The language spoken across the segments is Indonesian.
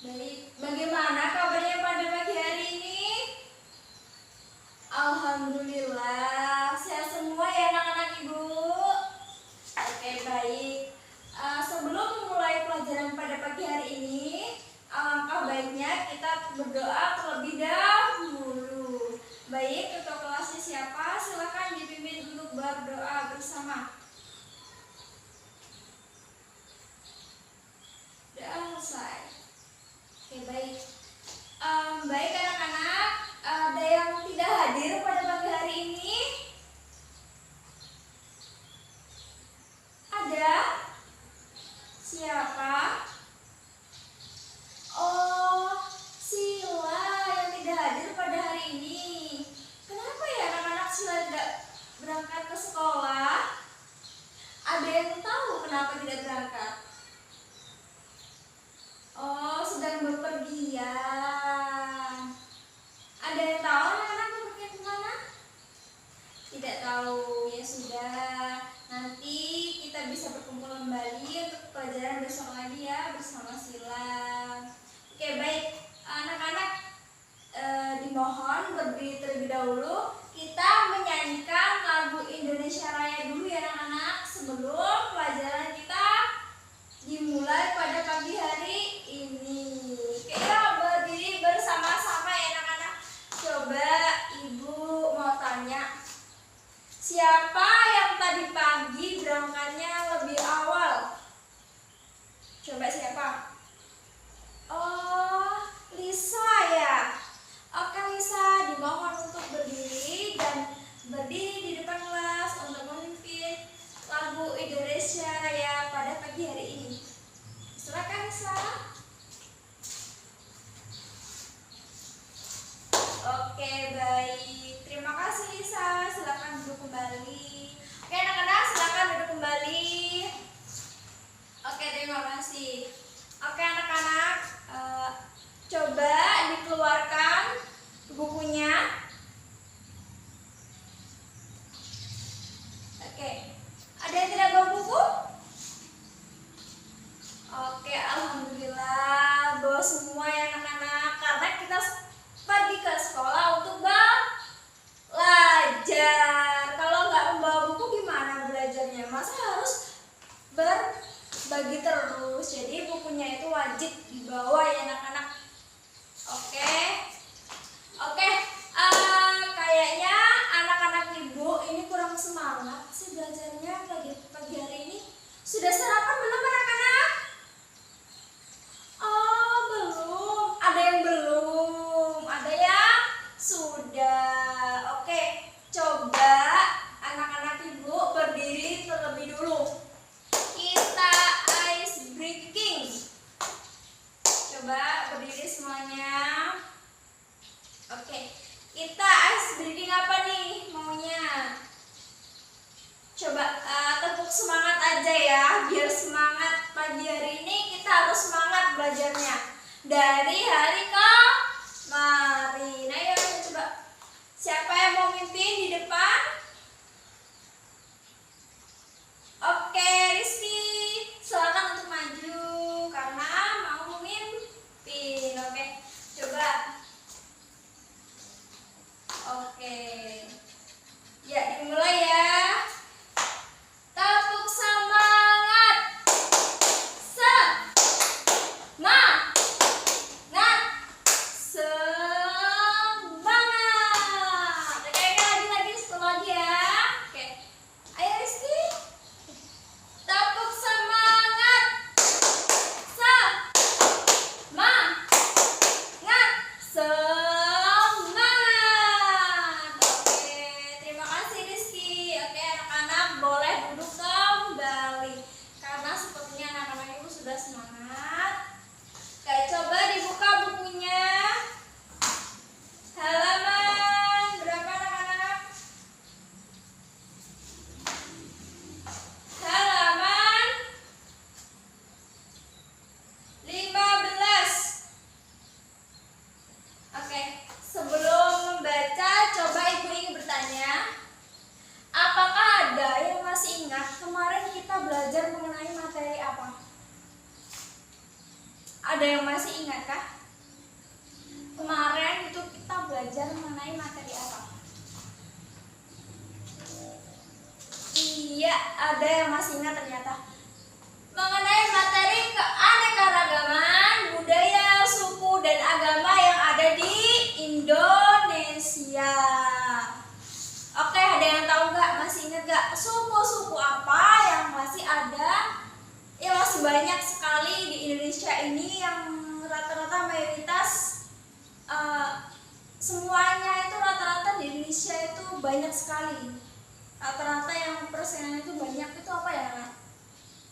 Baik, bagaimana kabarnya pada pagi hari ini? Alhamdulillah, sehat semua ya anak-anak ibu. Oke, baik. Sebelum memulai pelajaran pada pagi hari ini, alangkah baiknya kita berdoa terlebih dahulu. Baik, ketua kelasnya siapa? Silakan dipimpin untuk berdoa bersama. Doa selesai. Oke, baik. Baik anak-anak, ada yang tidak hadir pada pagi hari ini? Ada? Siapa? Oh, Sila yang tidak hadir pada hari ini. Kenapa ya anak-anak Sila tidak berangkat ke sekolah? Ada yang tahu kenapa tidak berangkat? Oh, sedang bepergian. Ada yang tahu anak-anak bepergian kemana? Tidak tahu, ya sudah. Nanti kita bisa berkumpul kembali untuk pelajaran besok lagi ya bersama Sila. Oke, baik. Anak-anak dimohon berdiri terlebih dahulu. Kita menyanyikan lagu Indonesia Raya dulu ya anak-anak sebelum pelajaran kita dimulai pada pagi hari ini. Oke, ya, berdiri bersama-sama ya anak-anak. Coba ibu mau tanya, siapa yang tadi pagi berangkatnya lebih awal? Coba siapa? Oh, Lisa ya. Oke Lisa, dimohon untuk berdiri dan berdiri di depan kelas untuk memimpin lagu Indonesia Raya pada pagi hari ini. Silakan Lisa. Oke, baik. Terima kasih Lisa. Silakan duduk kembali. Oke anak-anak, silakan duduk kembali. Oke, terima kasih. Oke anak-anak, coba dikeluarkan bukunya. Oke, ada yang tidak bawa buku? Oke, alhamdulillah bawa semua ya anak-anak, karena kita pergi ke sekolah untuk belajar. Kalau nggak membawa buku gimana belajarnya? Masa harus berbagi terus? Jadi bukunya itu wajib dibawa ya anak-anak. Oke, oke. Kayaknya anak-anak ibu ini kurang semangat sih belajarnya pagi hari ini. Sudah sarapan belum anak-anak? Oh, belum. Ada yang belum, ada yang sudah. Oke, coba anak-anak ibu berdiri terlebih dulu. Kita ice breaking. Coba berdiri semuanya. Oke, kita ice breaking apa nih maunya? Coba tepuk semangat aja ya, biar semangat pagi hari ini. Kita harus semangat belajarnya dari hari kemarin. Ayo coba, siapa yang mau mimpin di depan? Oke, Rizky, silakan untuk maju karena mau memimpin. Oke, coba. Oke, ya dimulai ya. Tepuk semangat. Semangat. Semangat. Oke, lagi satu lagi ya. Ada yang masih ingat kah? Kemarin itu kita belajar mengenai materi apa? Iya, ada yang masih ingat ternyata. Mengenai materi keanekaragaman budaya, suku, dan agama yang ada di Indonesia. Oke, ada yang tahu nggak? Masih ingat nggak suku-suku apa yang masih ada? Ya masih banyak sekali di Indonesia ini yang rata-rata mayoritas semuanya itu rata-rata di Indonesia itu banyak sekali. Rata-rata yang persennya itu banyak itu apa ya?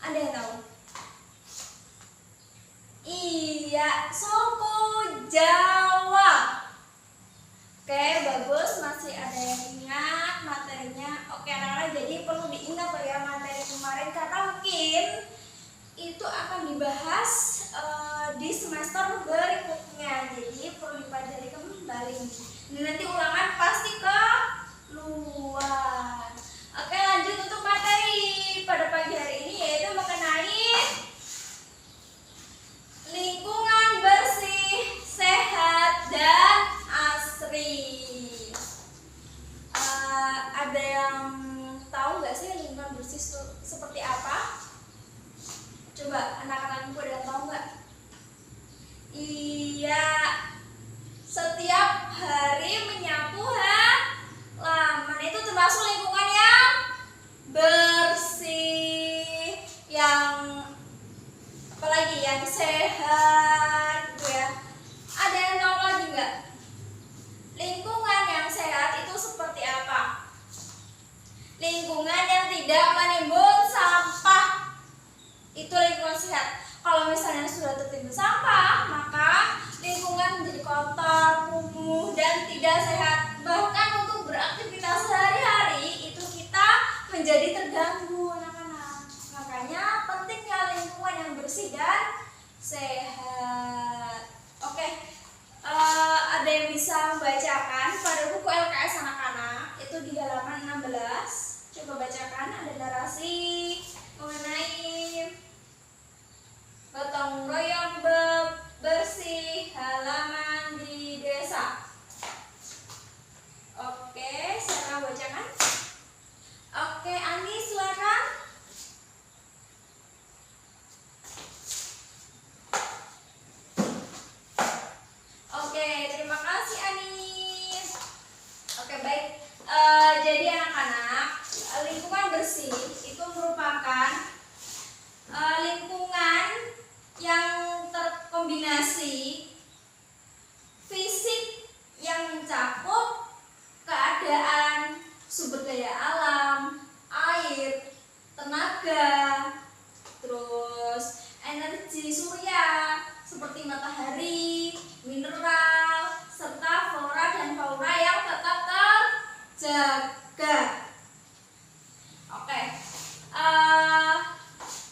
Ada yang tahu? Iya, suku Jawa. Oke, bagus, masih ada yang ingat materinya. Oke, anak-anak, jadi perlu diingat ya materi kemarin karena mungkin itu akan dibahas di semester berikutnya. Jadi perlu dipelajari kembali. Nanti ulangan pasti keluar. Oke, lanjut untuk materi pada pagi hari ini yaitu mengenai lingkungan bersih, sehat, dan asri. Ada yang tahu nggak sih lingkungan bersih itu seperti apa? Coba anak-anak ada yang tahu nggak? Iya, setiap hari menyapu halaman itu termasuk lingkungan yang bersih, yang apalagi yang sehat gitu ya. Ada yang tahu lagi nggak? Lingkungan yang sehat itu seperti apa? Lingkungan yang tidak menimbun sampah itu lingkungan sehat. Kalau misalnya sudah tertimbun sampah, maka lingkungan menjadi kotor, kumuh, dan tidak sehat. Bahkan untuk beraktivitas sehari-hari itu kita menjadi terganggu, anak-anak. Makanya pentingnya lingkungan yang bersih dan sehat. Oke, ada yang bisa membacakan pada buku LKS anak-anak itu di halaman 16. Coba bacakan, ada narasi mengenai gotong royong bersih halaman di desa. Oke, siapa bacakan? Oke, Ani silakan. Oke, terima kasih Ani. Oke, baik. Jadi anak-anak, lingkungan bersih itu merupakan lingkungan yang terkombinasi fisik yang mencakup keadaan sumber daya alam, air, tenaga, terus energi surya seperti matahari, mineral, serta flora dan fauna yang tetap terjaga. Oke.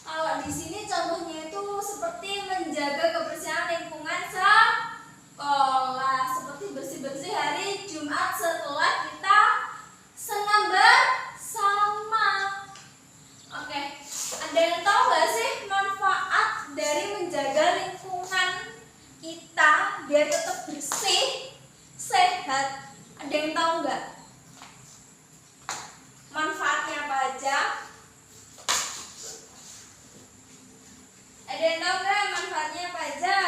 Kalau di sini contohnya itu seperti menjaga kebersihan lingkungan sekolah, seperti bersih-bersih hari Jumat setelah kita senam bersama. Oke, ada yang tahu nggak sih manfaat dari menjaga lingkungan kita biar tetap bersih, sehat? Ada yang tahu nggak? Manfaatnya apa aja? Ada yang tahu nggak manfaatnya apa aja?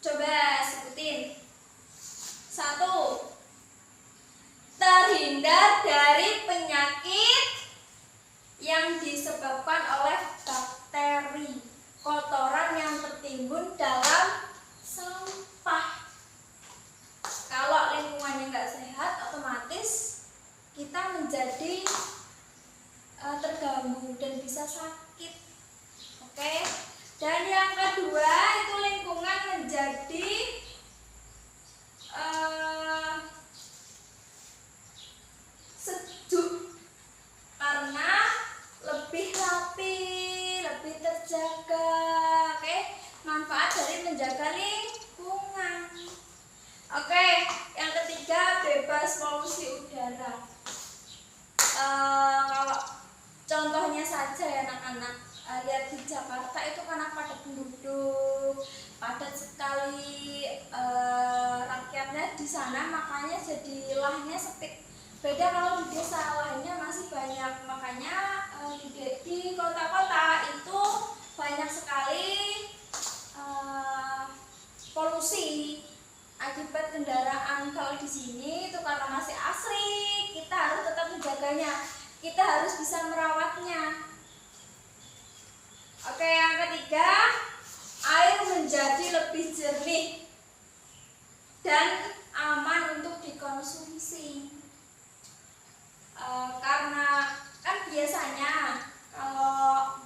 Coba sebutin. 1. Terhindar dari penyakit yang disebabkan oleh bakteri, kotoran yang tertimbun dalam sampah. Kalau lingkungannya nggak sehat, otomatis kita menjadi terganggu dan bisa sakit. Oke. Dan yang kedua itu lingkungan menjadi sejuk karena lebih rapi, lebih terjaga. Oke. Manfaat dari menjaga lingkungan. Oke, yang ketiga bebas polusi udara. Kalau contohnya saja ya anak-anak, lihat di Jakarta itu karena padat penduduk, padat sekali rakyatnya di sana, makanya jadi lahannya sempit. Beda kalau di desa, lahannya masih banyak, makanya di kota-kota itu banyak sekali polusi akibat kendaraan. Kalau di sini itu karena masih asri, kita harus tetap menjaganya, kita harus bisa merawatnya. Oke, yang ketiga, air menjadi lebih jernih dan aman untuk dikonsumsi. Karena kan biasanya kalau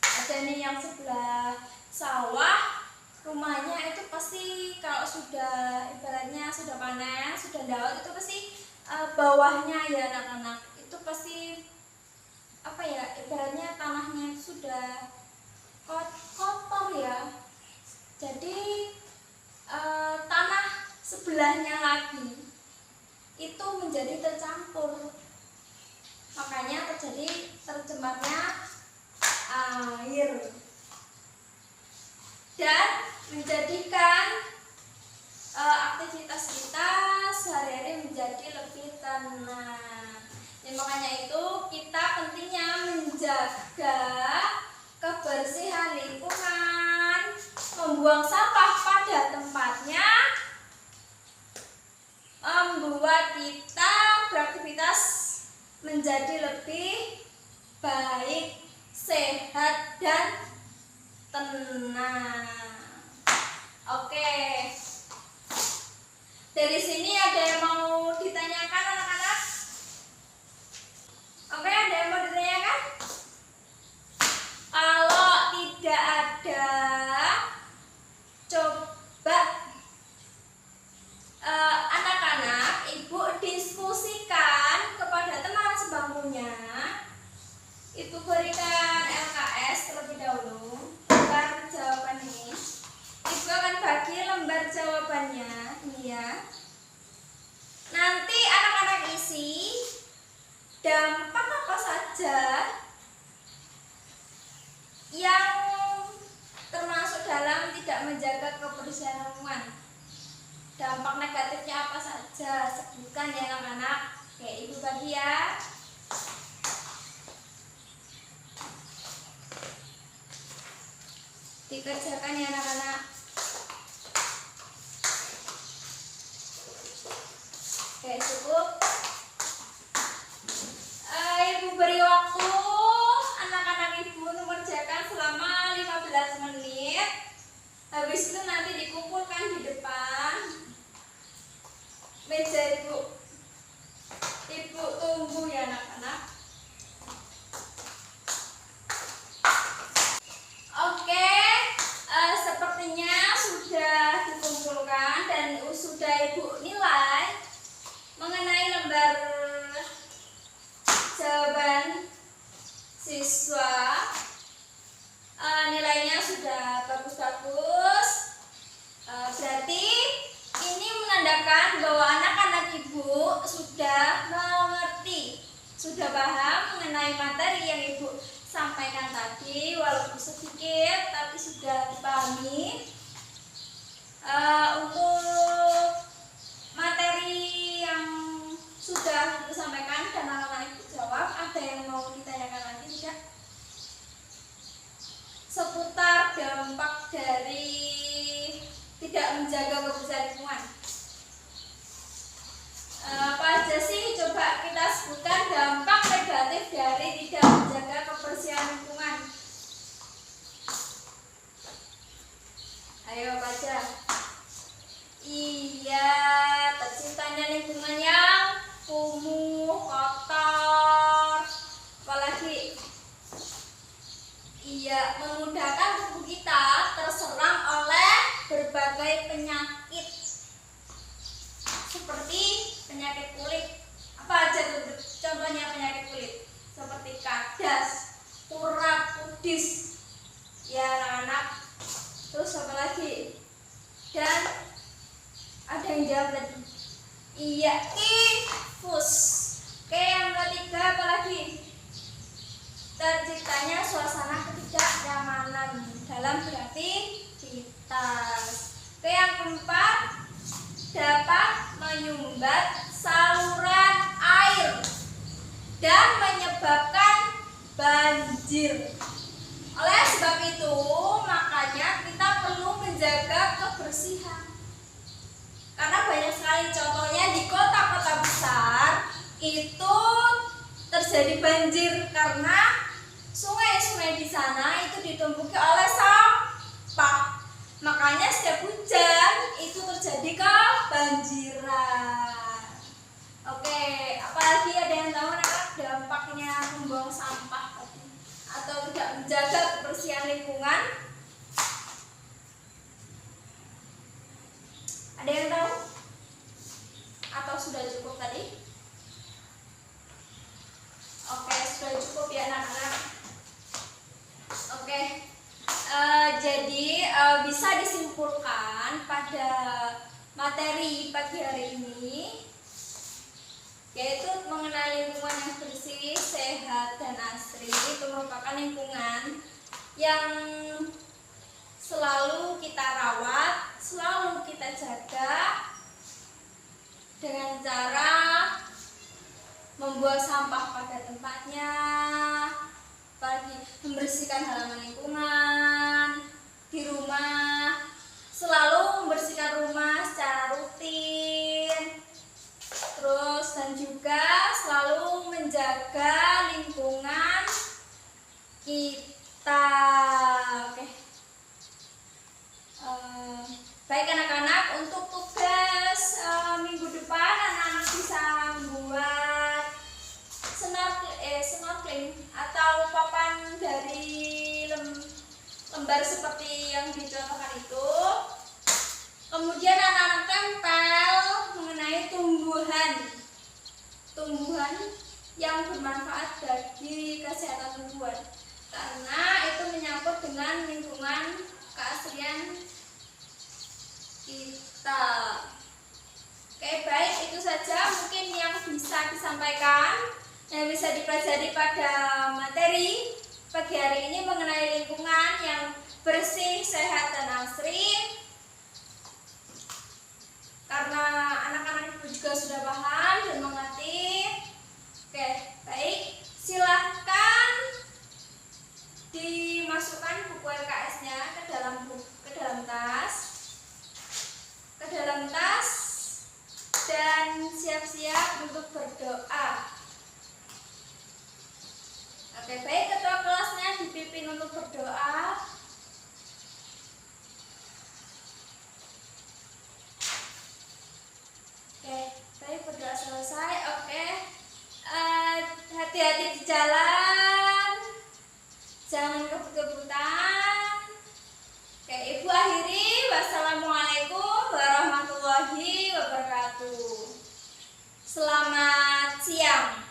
ada nih yang sebelah sawah, rumahnya itu pasti kalau sudah ibaratnya sudah panen, sudah daun, itu pasti bawahnya ya anak-anak, itu pasti apa ya, ibaratnya tanahnya sudah kotor ya, jadi tanah sebelahnya lagi itu menjadi tercampur, makanya terjadi tercemarnya air dan menjadikan aktivitas kita sehari-hari menjadi lebih tenang. Makanya itu kita pentingnya menjaga kebersihan lingkungan, membuang sampah pada tempatnya, membuat kita beraktivitas menjadi lebih baik, sehat, dan tenang. Oke, dari sini ada yang mau ditanyakan anak-anak? Oke, ada yang mau ditanyakan? Kalau tidak ada, coba anak-anak ibu diskusikan kepada teman sebangkunya. Ibu berikan LKS terlebih dahulu, lembar jawaban ini. Ibu akan bagi lembar jawabannya ini ya. Nanti anak-anak isi dampak apa saja yang termasuk dalam tidak menjaga kebersihan lingkungan. Dampak negatifnya apa saja, sebutkan ya anak-anak. Oke, ibu bagi ya. Dikerjakan ya anak-anak. Oke, cukup. Ibu beri waktu anak-anak ibu untuk mengerjakan selama 15 menit. Habis itu nanti dikumpulkan di depan meja ibu. Ibu tunggu ya anak-anak. Oke, sepertinya sudah dikumpulkan dan sudah ibu nilai mengenai lembar jawaban siswa. Nilainya sudah bagus-bagus. Berarti ini menandakan bahwa anak-anak ibu sudah mengerti, sudah paham mengenai materi yang ibu sampaikan tadi, walaupun sedikit tapi sudah dipahami. Untuk materi yang sudah ibu sampaikan dan anak-anak ibu jawab, ada yang mau ditanyakan lagi tidak? Seputar dampak dari tidak menjaga kebersihan lingkungan. Apa aja sih? Coba kita sebutkan dampak negatif dari tidak menjaga kebersihan lingkungan. Ayo baca. Iya, terciptanya lingkungan yang kumuh, kotor. Apalagi? Iya, memudahkan tubuh kita terserang oleh berbagai penyakit seperti penyakit kulit. Apa aja tuh contohnya penyakit kulit? Seperti kadas, kurap, kudis. Ya anak-anak. Terus apa lagi? Dan ada yang jawab tadi. Iya, tifus. Oke, yang ketiga apa lagi? Terciptanya suasana tidak nyamanan dalam beraktivitas. Oke, yang keempat, dapat menyumbat saluran air dan menyebabkan banjir. Oleh sebab itu, makanya kita perlu menjaga kebersihan. Karena banyak sekali contohnya di kota-kota besar itu terjadi banjir karena sungai-sungai di sana itu ditumpuki oleh sampah. Makanya setiap hujan itu terjadi kebanjiran. Oke, apalagi ada yang tahu dampaknya membuang sampah atau tidak menjaga kebersihan lingkungan? Ada yang tahu? Atau sudah cukup tadi? Oke, sudah cukup ya anak-anak. Oke, jadi bisa disimpulkan pada materi pagi hari ini, yaitu mengenai lingkungan yang bersih, sehat, dan asri. Itu merupakan lingkungan yang selalu kita rawat, selalu kita jaga dengan cara membuang sampah pada tempatnya, apalagi membersihkan halaman lingkungan di rumah, selalu membersihkan rumah secara rutin. Terus dan juga selalu menjaga lingkungan kita. Oke. Baik anak-anak, untuk tugas minggu depan anak-anak bisa membuat snorkeling atau papan dari lembar seperti yang dicontohkan itu. Kemudian anak-anak tempel mengenai tumbuhan yang bermanfaat bagi kesehatan tumbuhan, karena itu menyangkut dengan lingkungan keasrian kita. Oke, baik, itu saja mungkin yang bisa disampaikan, yang bisa dipelajari pada materi pagi hari ini mengenai lingkungan yang bersih, sehat, dan asri. Karena anak-anak itu juga sudah paham dan mengerti. Oke, baik, silahkan dimasukkan buku LKS-nya ke dalam tas dan siap-siap untuk berdoa. Oke, baik, ketua kelasnya dipimpin untuk berdoa. Oke, baik, berdoa selesai. Oke, hati-hati di jalan, jangan kebut-kebutan. Oke, Ibu akhiri. Wassalamualaikum warahmatullahi wabarakatuh. Selamat siang.